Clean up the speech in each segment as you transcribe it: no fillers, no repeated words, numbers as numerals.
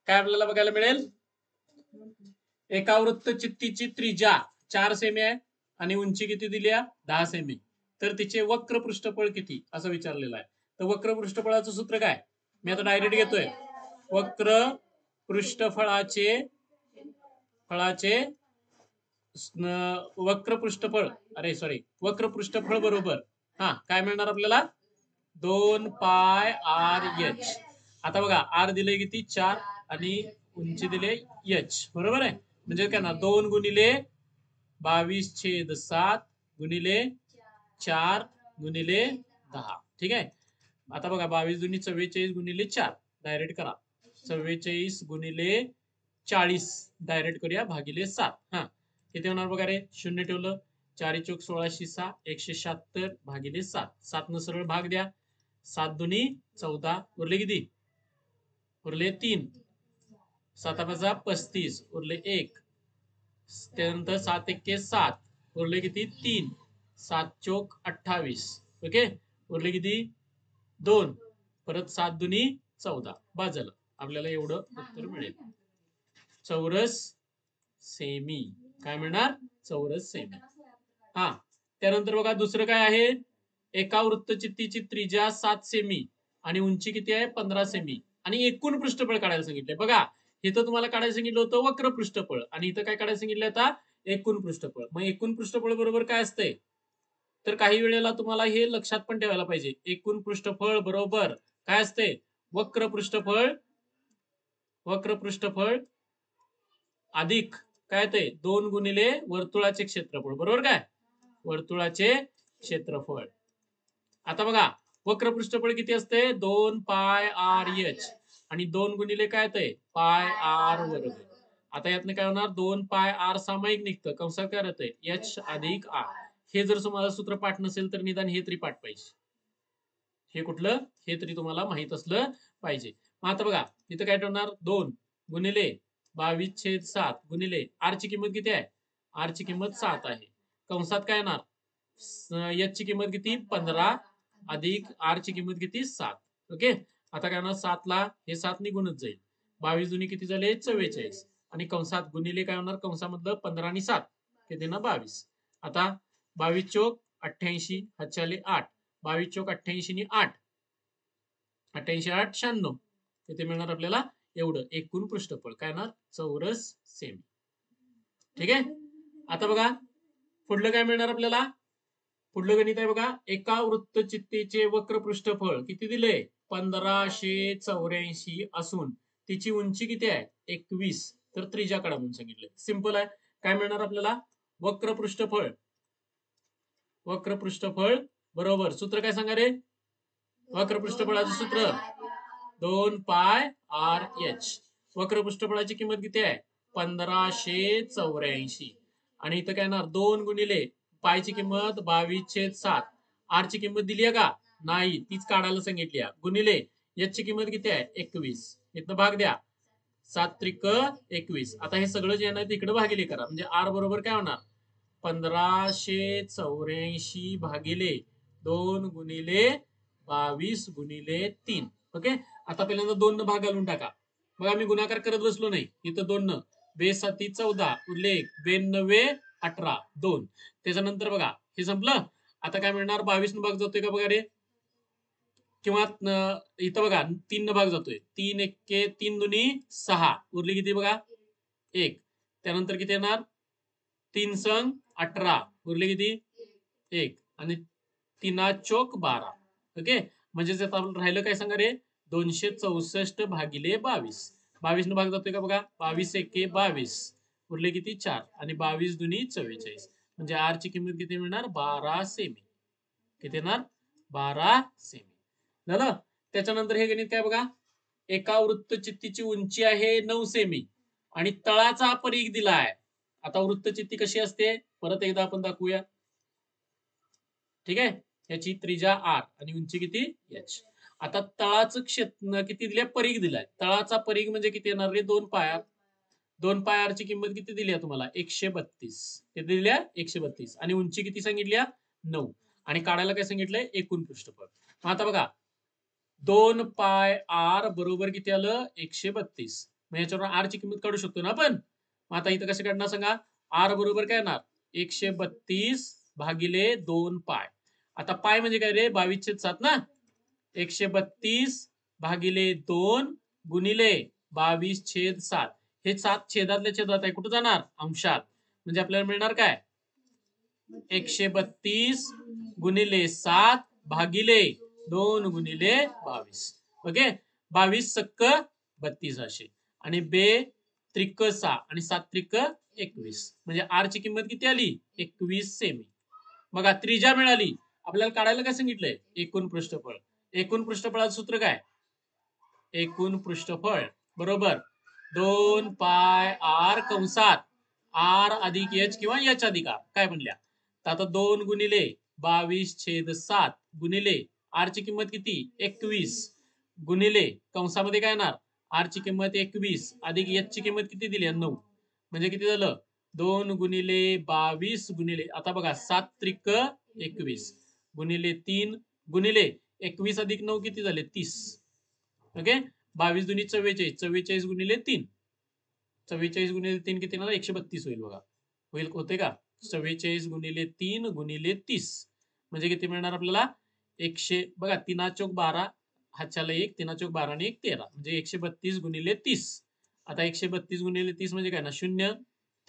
काय आपल्याला बघायला मिळेल? एका वृत्तचित्तीची त्रिज्या 4 सेमी आहे आणि उंची किती दिली आहे? 10 सेमी. तर तिचे वक्र पृष्ठफळ किती असं विचारलेलं आहे. तर वक्र पृष्ठफळाचं सूत्र काय? मी आता डायरेक्ट घेतोय. वक्र पृष्ठफळाचे वक्र पृष्ठफळ वक्र पृष्ठफळ बरोबर काय मिळणार आपल्याला? 2 पाय आर एच. आता बघा आर दिले किती? 4 आणि उंची दिले एच. बरोबर आहे. म्हणजे काय ना 2 गुणिले 22/7 गुणिले 4 गुणिले 10. ठीक आहे. आता बघा 22 दुनी 44 गुणिले 4 डायरेक्ट करा. 44 गुणिले 40 डायरेक्ट करूया भागिले 7. किती होणार बघा रे? 0 ठेवलं. 4 चोक 16 6 176 भागिले 7. 7 न सरळ भाग द्या. 7 दुनी 14 उरले किती? उरले 3. 7 35 उरले 1. त्यानंतर 7 एक्के 7 उरले किती? 3. 7 चोक 28. ओके. उरले किती? 2. परत 7 दुनी 14. बाजलं आपल्याला एवढं उत्तर मिळेल. चौरस सेमी. काय मिळणार? चौरस सेमी. त्यानंतर बघा दुसरं काय आहे? एका वृत्तचित्तीची त्रिज्या 7 सेमी आणि उंची किती आहे? 15 सेमी आणि एकूण पृष्ठफळ काढायला सांगितले. बघा इथं तुम्हाला काढायला सांगितलं होतं वक्र पृष्ठफळ आणि इथं काय काढायला सांगितलं आता? एकूण पृष्ठफळ. मग एकूण पृष्ठफळ बरोबर काय असतंय? तर काही वेळेला तुम्हाला हे लक्षात पण ठेवायला पाहिजे. एकूण पृष्ठफळ बरोबर काय असते? वक्र पृष्ठफळ अधिक काय ते 2 गुणिले वर्तुळाचे क्षेत्रफळ. बरोबर काय? वर्तुळाचे क्षेत्रफळ. आता बघा वक्र पृष्ठफळ किती असते? 2 पाय आर एच आणि 2 गुणिले काय ते? पाय आर वर्ग. आता यातनं काय होणार? 2 पाय आर सामायिक निघतं. कंसात काय राहतंय? एच अधिक आर. हे जर तुम्हाला सूत्र पाठ नसेल तर निदान हे तरी पाठ पाहिजे. हे कुठलं? हे तरी तुम्हाला माहित असलं पाहिजे. मग आता बघा इथं काय ठेवणार? 2 गुणिले 22/7 गुणिले आर ची किंमत किती आहे? आर ची किंमत 7 आहे. कंसात काय येणार? एच ची किंमत किती? 15 अधिक आर ची किंमत किती? 7. ओके. आता काय होणार? 7 ला हे 7 निघूनच जाईल. 22 दुनी किती झाले? 44 आणि कंसात गुणिले काय होणार? कंसामधलं 15 आणि 7 किती ना 22. आता 22 चोक 88 हातच्याले 8. 22 चोक 88 नी 8. 88 8 96. किती मिळणार आपल्याला? एवढं एकूण पृष्ठफळ काय ना? चौरस सेमी. ठीक आहे. आता बघा पुढलं काय मिळणार आपल्याला? पुढलं गणित आहे बघा. एका वृत्तचित्तीचे वक्र पृष्ठफळ किती दिले? 1584 असून तिची उंची किती आहे? 21. तर त्रिज्या काढा म्हणून सांगितलं. सिंपल आहे. काय मिळणार आपल्याला? वक्र पृष्ठफळ बरोबर सूत्र काय सांगा रे? वक्र पृष्ठफळाचं सूत्र 2 पाय आर एच. वक्र पृष्ठफळाची किंमत किती आहे? 1584 आणि इथं काय येणार? 2 गुणिले पायची किंमत 22/7. आर ची किंमत दिली आहे का? नाही, तीच काढायला सांगितली आहे. गुणिले एच ची किंमत किती आहे? 21. इथं भाग द्या. 7 त्रिक 21. आता हे सगळं जे आहे ना तिकडे भागिले करा. म्हणजे आर बरोबर काय होणार? 1584 भागिले 2 गुणिले 22 गुणिले 3. ओके. आता पहिल्यांदा 2 न भाग घालून टाका. बघा मी गुणाकार करत बसलो नाही. इथं 2 न 2 7 14 उरले 1 92 18 2. त्याच्यानंतर बघा हे संपलं. आता काय मिळणार? 22 न भाग जातोय का बघा रे? किंवा इथं बघा 3 न भाग जातोय. 3 एक्के 3 दुनी 6 उरले किती बघा? 1. त्यानंतर किती येणार? 3 संग 18 उरले किती? 1 आणि 3 चोक 12. ओके. म्हणजे आता राहिलं काय सांगा रे? 264 भागिले 22. 22 न भाग जातोय का बघा? 22 एक्के 22 उरले किती? 4 आणि 22 दुनी 44. म्हणजे आर ची किंमत किती मिळणार? 12 सेमी. किती येणार? 12 सेमी. झालं. त्याच्यानंतर हे गणित काय बघा? एका वृत्तचित्तीची उंची आहे 9 सेमी आणि तळाचा परिघ दिलाय. आता वृत्तचित्ती कशी असते? परत एकदा आपण दाखवूया. ठीक आहे. याची त्रिज्या आर आणि उंची किती? एच. आता तळाचं क्षेत्र किती दिले? परिघ दिलाय. तळाचा परिघ म्हणजे किती येणार रे? 2 पाय. 2 पाय आर ची किंमत किती दिली आहे तुम्हाला? 132. किती दिल्या? 132 आणि उंची किती सांगितली? 9 आणि काढायला काय सांगितलंय? एकूण पृष्ठफळ. मग आता बघा 2 पाय आर बरोबर किती आलं? 132. मग याच्यावर आर ची किंमत काढू शकतो ना आपण. मग आता इथं कसं काढणार सांगा. आर बरोबर काय येणार 132 भागिले 2 पाय. आता पाय म्हणजे काय रे 22/7 ना. 132 भागिले 2 गुणिले 22/7. हे 7 छेदातल्या छेदात आहे, कुठं जाणार अंशात. म्हणजे आपल्याला मिळणार काय 132 गुणिले 7 भागिले 2 गुणिले 22. ओके 22 सक्क 32 असे आणि बे त्रिक 6 आणि 7 त्रिक 21. म्हणजे आर ची किंमत किती आली 21 सेमी. बघा त्रिज्या मिळाली. आपल्याला काढायला काय सांगितलंय एकूण पृष्ठफळ. एकूण पृष्ठफळाचं सूत्र काय एकूण पृष्ठफळ बरोबर 2 पाय आर कंसात आर अधिक एच किंवा एच अधिक आर काय म्हणल्या. तर आता 2 गुणिले 22/7 गुणिले आर ची किंमत किती 21 गुणिले कंसामध्ये काय येणार आर ची किंमत 21 अधिक एच ची किंमत किती दिली 9. म्हणजे किती झालं 2 गुणिले 22 गुणिले आता बघा 7 त्रिक 21 गुणिले 3 गुणिले 21 अधिक 9 किती झाले 30. ओके 22 दुनी 44 44 गुणिले 3 44 गुणिले 3 किती येणार 132 होईल. बघा होईल होते का 44 गुणिले 3 गुणिले 30 म्हणजे किती मिळणार आपल्याला 100. बघा 3 चौक 12 हातच्याला 1 3 चौक 12 आणि 1 13 म्हणजे 132 गुणिले 30. आता 132 गुणिले 30 म्हणजे काय ना 0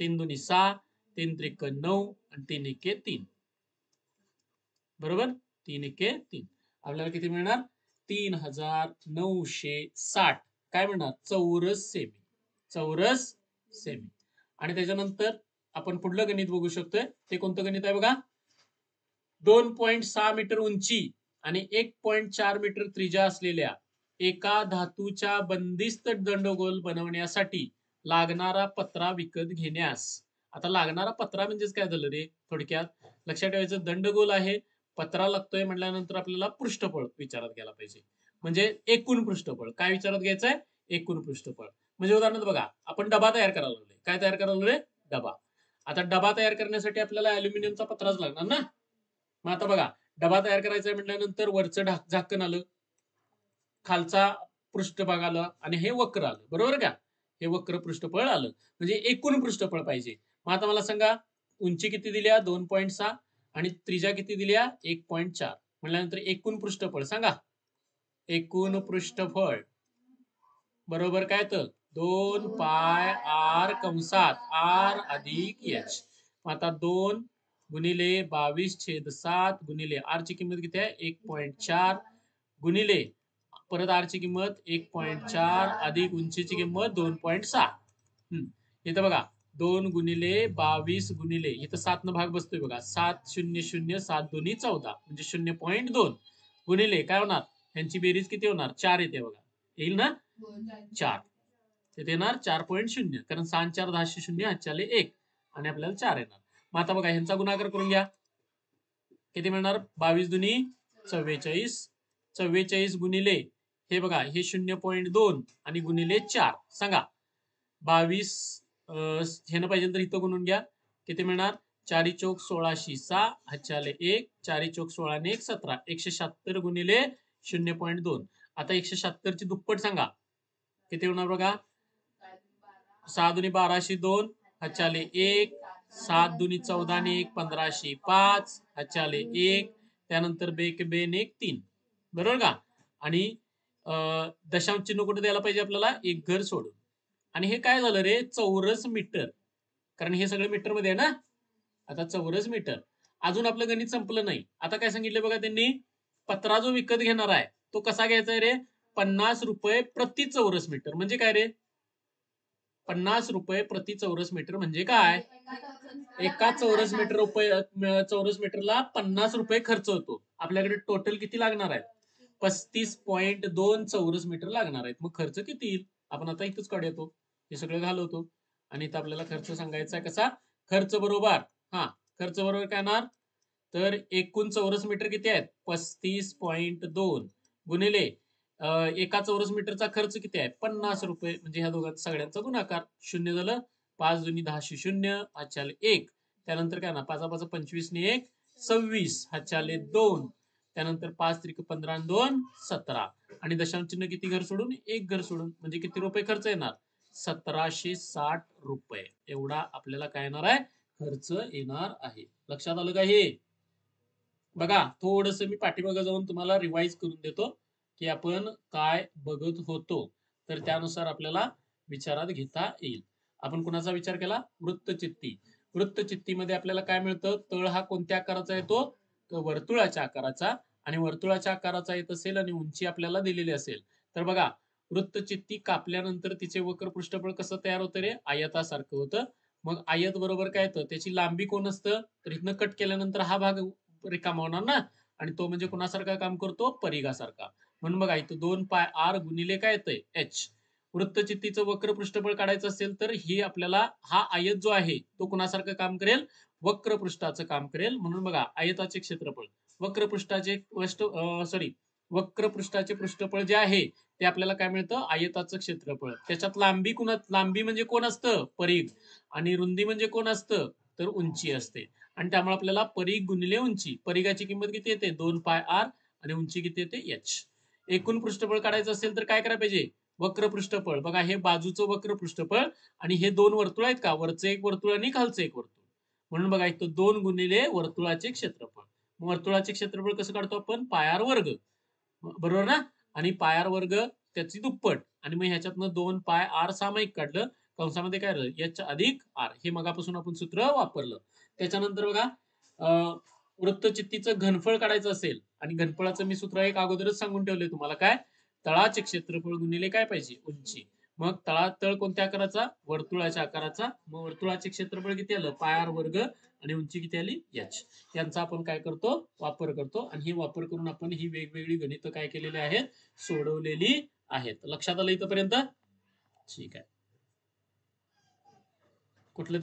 3 दुनी 6 3 त्रिक 9 आणि 3 एके 3 बरोबर 3 एके 3 आपल्याला किती मिळणार 3960 काय म्हणणार चौरस सेमी. चौरस सेमी. आणि त्याच्यानंतर आपण पुढलं गणित बघू शकतोय. ते कोणतं गणित आहे बघा 2.6 मीटर उंची आणि 1.4 मीटर त्रिज्या असलेल्या एका धातूच्या बंदिस्त दंडगोल बनवण्यासाठी लागणारा पत्रा विकत घेण्यास. आता लागणारा पत्रा म्हणजेच काय झालं रे थोडक्यात लक्षात ठेवायचं दंडगोल आहे पत्रा लागतोय म्हटल्यानंतर आपल्याला पृष्ठफळ विचारात घ्यायला पाहिजे. म्हणजे एकूण पृष्ठफळ काय विचारात घ्यायचंय एकूण पृष्ठफळ. म्हणजे उदाहरणार्थ बघा आपण डबा तयार करायला लागलोय. काय तयार करायला लागलोय डबा. आता डबा तयार करण्यासाठी आपल्याला अल्युमिनियमचा पत्राच लागणार ना. मग आता बघा डबा तयार करायचा म्हटल्यानंतर वरचं झाकण आलं खालचा पृष्ठभाग आलं आणि हे वक्र आलं बरोबर का. हे वक्र पृष्ठफळ आलं म्हणजे एकूण पृष्ठफळ पाहिजे. मग आता मला सांगा उंची किती दिल्या 2.6 आणि त्रिज्या किती दिल्या 1.4 म्हटल्यानंतर एकूण पृष्ठफळ सांगा. एकूण पृष्ठफळ बरोबर काय तर 2 पाय आर कंसात आर अधिक एच. आता 2 गुणिले 22/7 गुणिले आर ची किंमत किती आहे 1.4 गुणिले परत आर ची किंमत 1.4 अधिक उंचीची किंमत 2.6. इथं बघा 2 गुणिले 22 गुणिले इथं 7 न भाग बसतोय बघा 7 0 0 7 दोन्ही 14 म्हणजे 0.2 गुणिले काय होणार यांची बेरीज किती होणार 4 येते बघा येईल ना 4 तिथे येणार 4.0 कारण 6 4 10 0 हातच्याले 1 आणि आपल्याला 4 येणार. मग आता बघा ह्यांचा गुणाकार करून घ्या किती मिळणार 22 दुनी 44 44 गुणिले हे बघा हे 0.2 आणि गुणिले 4 सांगा 22 ह्यानं पाहिजे तर इथं गुणून घ्या किती मिळणार 4 चौक 16 हातच्याले 1 4 चौक 16 ने 1 17 176 गुणिले 0.2. आता 176 ची दुप्पट सांगा किती होणार बघा 6 दुनी 12 2 हातच्याले 1 7 दुनी 14 ने 1 15 5 हातच्याले 1 त्यानंतर बेक बेन 1 3 बरोबर का. आणि दशांश चिन्ह कुठे द्यायला पाहिजे आपल्याला एक घर सोडून. आणि हे काय झालं रे चौरस मीटर कारण हे सगळं मीटर मध्ये आहे ना. आता चौरस मीटर अजून आपलं गणित संपलं नाही. आता काय सांगितलं बघा त्यांनी पत्रा जो विकत घेणार आहे तो कसा घ्यायचा आहे रे 50 रुपये प्रति चौरस मीटर. म्हणजे काय रे 50 रुपये प्रति चौरस मीटर म्हणजे काय एका चौरस मीटर रुपये चौरस मीटरला 50 रुपये खर्च होतो. आपल्याकडे टोटल किती लागणार आहे 35.2 चौरस मीटर लागणार आहेत. मग खर्च किती येईल आपण आता इथंच काढ येतो हे सगळं घालवतो आणि इथं आपल्याला खर्च सांगायचा कसा खर्च बरोबर खर्च बरोबर काय येणार तर एकूण चौरस मीटर किती आहेत 35.2 गुणिले एका चौरस मीटरचा खर्च किती आहे 50 रुपये म्हणजे ह्या दोघांचा सगळ्यांचा गुणाकार 0 झालं 5 दुनी 10 0 हातच्याले 1 त्यानंतर काय ना 5 5 25 ने 1 26 हातच्याले 2 त्यानंतर 5 त्रिक 15 आणि 2 17 आणि दशांश चिन्ह किती घर सोडून एक घर सोडून म्हणजे किती रुपये खर्च येणार 1760 एवढा आपल्याला काय येणार आहे, खर्च येणार आहे. लक्षात आलं का हे? बघा थोडस मी पाठीमागे जाऊन तुम्हाला रिवाइज करून देतो की आपण काय बघत होतो, तर त्यानुसार आपल्याला विचारात घेता येईल. आपण कुणाचा विचार केला? वृत्तचित्ती. वृत्तचित्तीमध्ये आपल्याला काय मिळतं? तळ हा कोणत्या आकाराचा येतो? तर वर्तुळाच्या आकाराचा. आणि वर्तुळाच्या आकाराचा येत असेल आणि उंची आपल्याला दिलेली असेल तर बघा, वृत्तचित्ती कापल्यानंतर तिचे वक्र पृष्ठफळ कसं तयार होतं रे? आयतासारखं होतं. मग आयत बरोबर काय येतं? त्याची लांबी कोण असतं? तर इथनं कट केल्यानंतर हा भाग रिकामा होणार ना, आणि तो म्हणजे कोणासारखा काम करतो? परिघासारखा. म्हणून बघा इथं 2 पाय आर गुणिले काय येतंय? एच. वृत्तचित्तीचं वक्र पृष्ठफळ काढायचं असेल तर ही आपल्याला हा आयत जो आहे तो कोणासारखं काम करेल? वक्रपृष्ठाचं काम करेल. म्हणून बघा आयताचे क्षेत्रफळ, वक्रपृष्ठाचे वक्रपृष्ठाचे पृष्ठफळ जे आहे ते आपल्याला काय मिळतं? आयताचं क्षेत्रफळ. त्याच्यात लांबी लांबी म्हणजे कोण असतं? परिघ. आणि रुंदी म्हणजे कोण असतं? तर उंची असते. आणि त्यामुळे आपल्याला परिघ गुणिले उंची, परिघाची किंमत किती येते? 2 पाय आर आणि उंची किती येते? एच. एकूण पृष्ठफळ काढायचं असेल तर काय करायला पाहिजे? वक्र पृष्ठफळ. बघा हे बाजूचं वक्र पृष्ठफळ आणि हे दोन वर्तुळ आहेत का? वरचं एक वर्तुळ आणि खालचं एक वर्तुळ. म्हणून बघा इथं 2 गुणिले वर्तुळाचे क्षेत्रफळ. वर्तुळाचे क्षेत्रफळ कसं काढतो आपण? पाय आर वर्ग. बरोबर ना? आणि पाय आर वर्ग त्याची दुप्पट. आणि मग ह्याच्यातनं 2 पाय आर सामायिक काढलं, कंसामध्ये काय राहिलं? एच अधिक आर. हे मगापासून आपण सूत्र वापरलं. त्याच्यानंतर बघा वृत्तचित्तीचं घनफळ काढायचं असेल आणि घनफळाचं मी सूत्र एक अगोदरच सांगून ठेवलंय तुम्हाला, काय? तळाचे क्षेत्रफळ गुणिले काय पाहिजे? उंची. मग तळ कोणत्या आकाराचा? वर्तुळाच्या आकाराचा. मग वर्तुळाचे क्षेत्रफळ किती आलं? पाय आर वर्ग आणि उंची किती आली? एच. यांचा आपण काय करतो? वापर करतो. आणि हे वापर करून आपण ही वेगवेगळी गणितं काय केलेली आहेत? सोडवलेली आहेत. लक्षात आलं इथपर्यंत? ठीक आहे. कुठलं